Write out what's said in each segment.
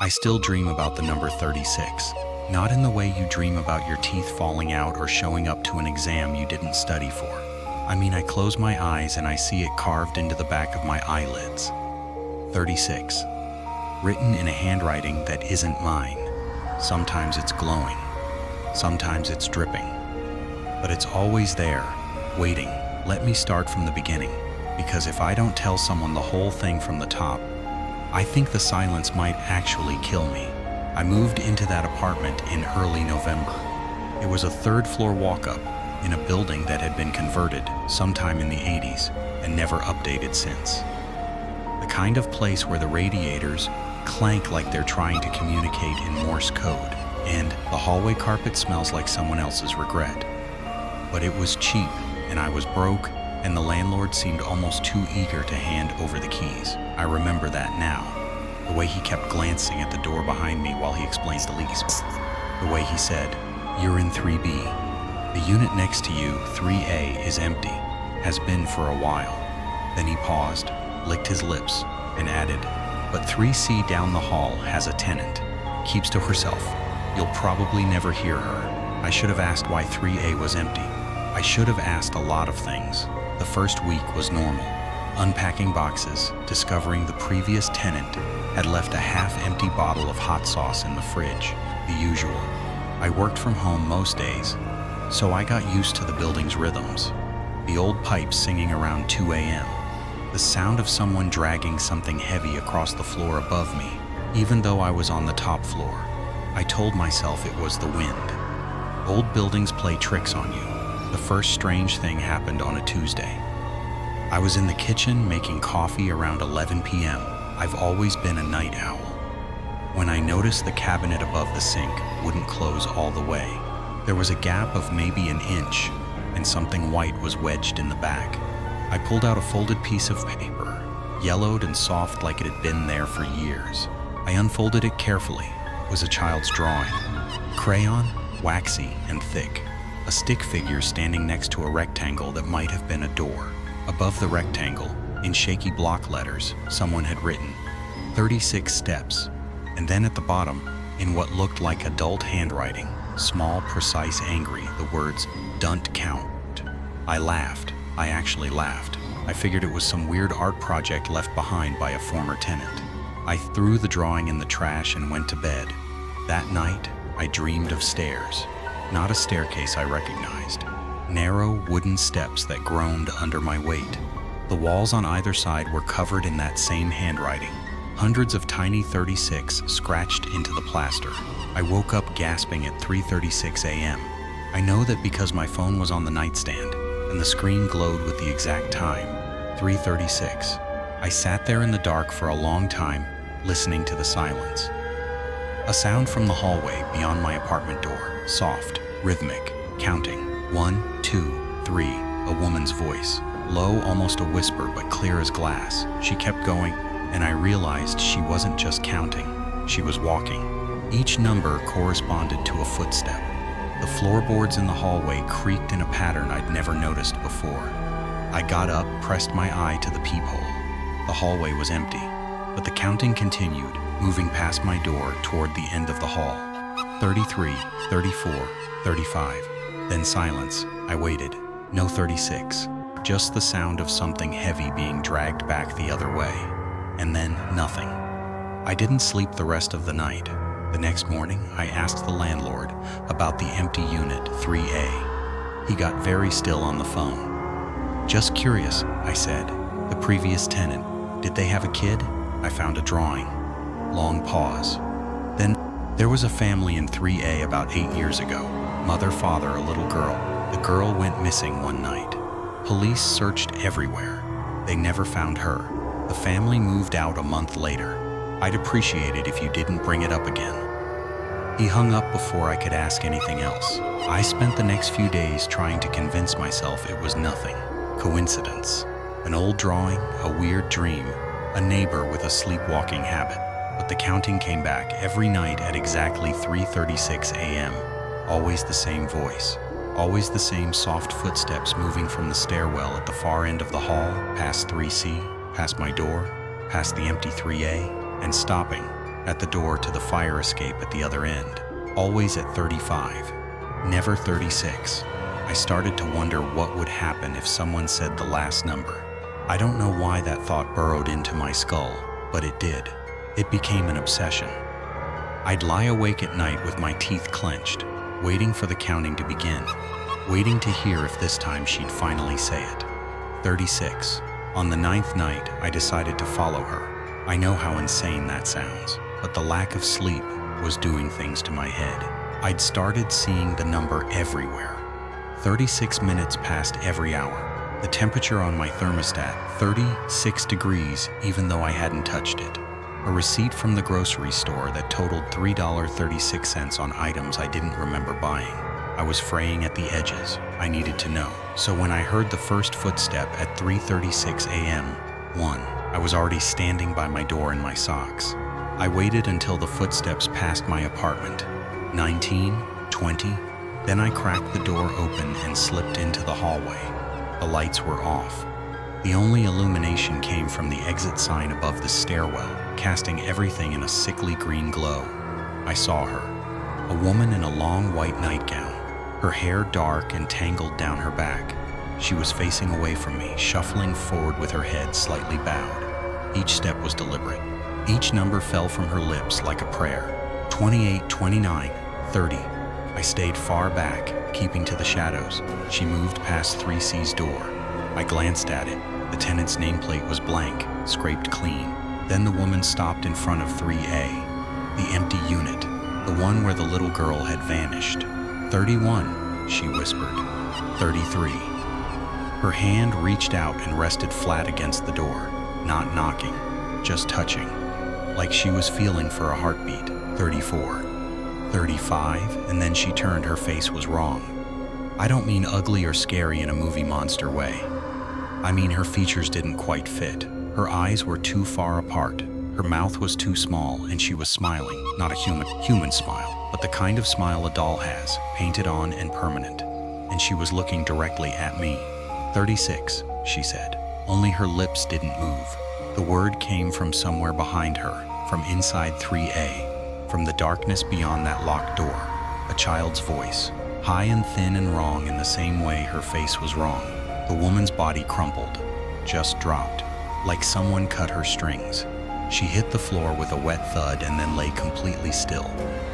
I still dream about the number 36. Not in the way you dream about your teeth falling out or showing up to an exam you didn't study for. I mean, I close my eyes and I see it carved into the back of my eyelids. 36. Written in a handwriting that isn't mine. Sometimes it's glowing. Sometimes it's dripping. But it's always there, waiting. Let me start from the beginning, because if I don't tell someone the whole thing from the top, I think the silence might actually kill me. I moved into that apartment in early November. It was a third-floor walk-up in a building that had been converted sometime in the 80s and never updated since. The kind of place where the radiators clank like they're trying to communicate in Morse code, and the hallway carpet smells like someone else's regret. But it was cheap, and I was broke, and the landlord seemed almost too eager to hand over the keys. I remember that now. The way he kept glancing at the door behind me while he explained the lease. The way he said, "You're in 3B. The unit next to you, 3A, is empty. Has been for a while." Then he paused, licked his lips, and added, "But 3C down the hall has a tenant. Keeps to herself. You'll probably never hear her." I should have asked why 3A was empty. I should have asked a lot of things. The first week was normal. Unpacking boxes, discovering the previous tenant had left a half-empty bottle of hot sauce in the fridge, the usual. I worked from home most days, so I got used to the building's rhythms. The old pipes singing around 2 a.m. The sound of someone dragging something heavy across the floor above me, even though I was on the top floor. I told myself it was the wind. Old buildings play tricks on you. The first strange thing happened on a Tuesday. I was in the kitchen making coffee around 11 p.m. I've always been a night owl. When I noticed the cabinet above the sink wouldn't close all the way, there was a gap of maybe an inch, and something white was wedged in the back. I pulled out a folded piece of paper, yellowed and soft like it had been there for years. I unfolded it carefully. It was a child's drawing. Crayon, waxy and thick. A stick figure standing next to a rectangle that might have been a door. Above the rectangle, in shaky block letters, someone had written 36 steps. And then at the bottom, in what looked like adult handwriting, small, precise, angry, the words, "Don't count." I laughed. I actually laughed. I figured it was some weird art project left behind by a former tenant. I threw the drawing in the trash and went to bed. That night, I dreamed of stairs. Not a staircase I recognized. Narrow wooden steps that groaned under my weight. The walls on either side were covered in that same handwriting. Hundreds of tiny 36 scratched into the plaster. I woke up gasping at 3:36 a.m. I know that because my phone was on the nightstand and the screen glowed with the exact time, 3:36. I sat there in the dark for a long time, listening to the silence. A sound from the hallway beyond my apartment door, soft, rhythmic, counting. 1, 2, 3, a woman's voice. Low, almost a whisper, but clear as glass. She kept going, and I realized she wasn't just counting. She was walking. Each number corresponded to a footstep. The floorboards in the hallway creaked in a pattern I'd never noticed before. I got up, pressed my eye to the peephole. The hallway was empty, but the counting continued, moving past my door toward the end of the hall. 33, 34, 35. Then silence. I waited. No 36. Just the sound of something heavy being dragged back the other way. And then nothing. I didn't sleep the rest of the night. The next morning, I asked the landlord about the empty unit 3A. He got very still on the phone. "Just curious," I said. "The previous tenant, did they have a kid?" I found a drawing. Long pause. Then there was a family in 3A about 8 years ago. Mother, father, a little girl. The girl went missing one night. Police searched everywhere. They never found her. The family moved out a month later. "I'd appreciate it if you didn't bring it up again." He hung up before I could ask anything else. I spent the next few days trying to convince myself it was nothing. Coincidence. An old drawing, a weird dream, a neighbor with a sleepwalking habit. But the counting came back every night at exactly 3:36 a.m. Always the same voice. Always the same soft footsteps moving from the stairwell at the far end of the hall, past 3C, past my door, past the empty 3A, and stopping, at the door to the fire escape at the other end, always at 35, never 36. I started to wonder what would happen if someone said the last number. I don't know why that thought burrowed into my skull, but it did. It became an obsession. I'd lie awake at night with my teeth clenched, waiting for the counting to begin, waiting to hear if this time she'd finally say it. 36. On the 9th night, I decided to follow her. I know how insane that sounds, but the lack of sleep was doing things to my head. I'd started seeing the number everywhere. 36 minutes past every hour. The temperature on my thermostat, 36 degrees, even though I hadn't touched it. A receipt from the grocery store that totaled $3.36 on items I didn't remember buying. I was fraying at the edges. I needed to know. So when I heard the first footstep at 3:36 a.m., I was already standing by my door in my socks. I waited until the footsteps passed my apartment. 19, 20. Then I cracked the door open and slipped into the hallway. The lights were off. The only illumination came from the exit sign above the stairwell, casting everything in a sickly green glow. I saw her, a woman in a long white nightgown, her hair dark and tangled down her back. She was facing away from me, shuffling forward with her head slightly bowed. Each step was deliberate. Each number fell from her lips like a prayer. 28, 29, 30. I stayed far back, keeping to the shadows. She moved past 3C's door. I glanced at it. The tenant's nameplate was blank, scraped clean. Then the woman stopped in front of 3A, the empty unit, the one where the little girl had vanished. 31, she whispered. 33. Her hand reached out and rested flat against the door, not knocking, just touching, like she was feeling for a heartbeat. 34. 35, and then she turned. Her face was wrong. I don't mean ugly or scary in a movie monster way. I mean her features didn't quite fit. Her eyes were too far apart. Her mouth was too small, and she was smiling, not a human smile, but the kind of smile a doll has, painted on and permanent. And she was looking directly at me. 36, she said. Only her lips didn't move. The word came from somewhere behind her, from inside 3A. From the darkness beyond that locked door, a child's voice, high and thin and wrong in the same way her face was wrong. The woman's body crumpled, just dropped, like someone cut her strings. She hit the floor with a wet thud and then lay completely still.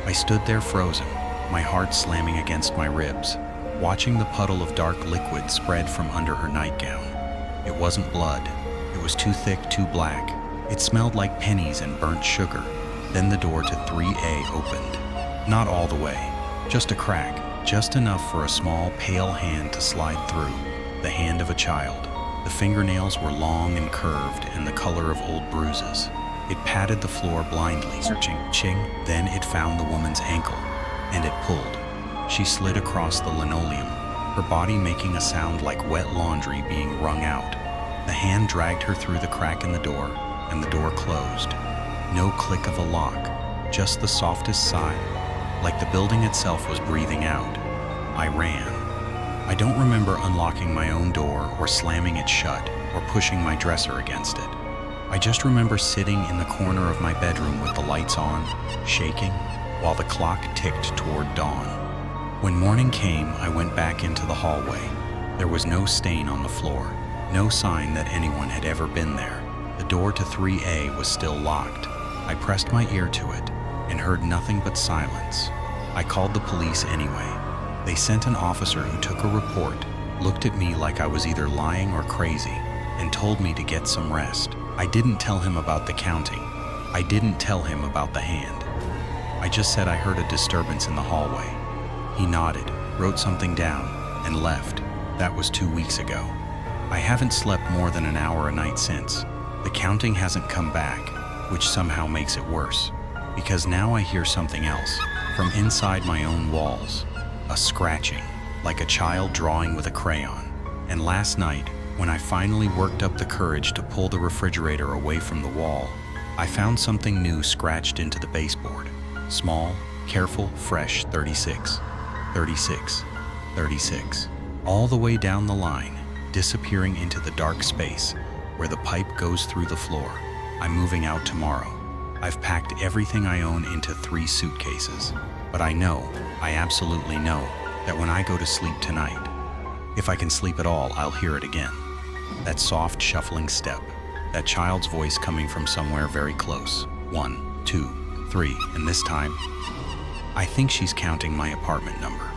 I stood there frozen, my heart slamming against my ribs, watching the puddle of dark liquid spread from under her nightgown. It wasn't blood. It was too thick, too black. It smelled like pennies and burnt sugar. Then the door to 3A opened. Not all the way, just a crack, just enough for a small, pale hand to slide through. The hand of a child. The fingernails were long and curved and the color of old bruises. It patted the floor blindly, searching, ching. Then it found the woman's ankle, and it pulled. She slid across the linoleum, her body making a sound like wet laundry being wrung out. The hand dragged her through the crack in the door, and the door closed. No click of a lock, just the softest sigh, like the building itself was breathing out. I ran. I don't remember unlocking my own door or slamming it shut or pushing my dresser against it. I just remember sitting in the corner of my bedroom with the lights on, shaking, while the clock ticked toward dawn. When morning came, I went back into the hallway. There was no stain on the floor, no sign that anyone had ever been there. The door to 3A was still locked. I pressed my ear to it and heard nothing but silence. I called the police anyway. They sent an officer who took a report, looked at me like I was either lying or crazy, and told me to get some rest. I didn't tell him about the counting. I didn't tell him about the hand. I just said I heard a disturbance in the hallway. He nodded, wrote something down, and left. That was 2 weeks ago. I haven't slept more than an hour a night since. The counting hasn't come back, which somehow makes it worse, because now I hear something else, from inside my own walls. A scratching, like a child drawing with a crayon. And last night, when I finally worked up the courage to pull the refrigerator away from the wall, I found something new scratched into the baseboard. Small, careful, fresh 36, 36, 36. All the way down the line, disappearing into the dark space where the pipe goes through the floor. I'm moving out tomorrow. I've packed everything I own into 3 suitcases. But I absolutely know, that when I go to sleep tonight, if I can sleep at all, I'll hear it again. That soft, shuffling step. That child's voice coming from somewhere very close. 1, 2, 3, and this time, I think she's counting my apartment number.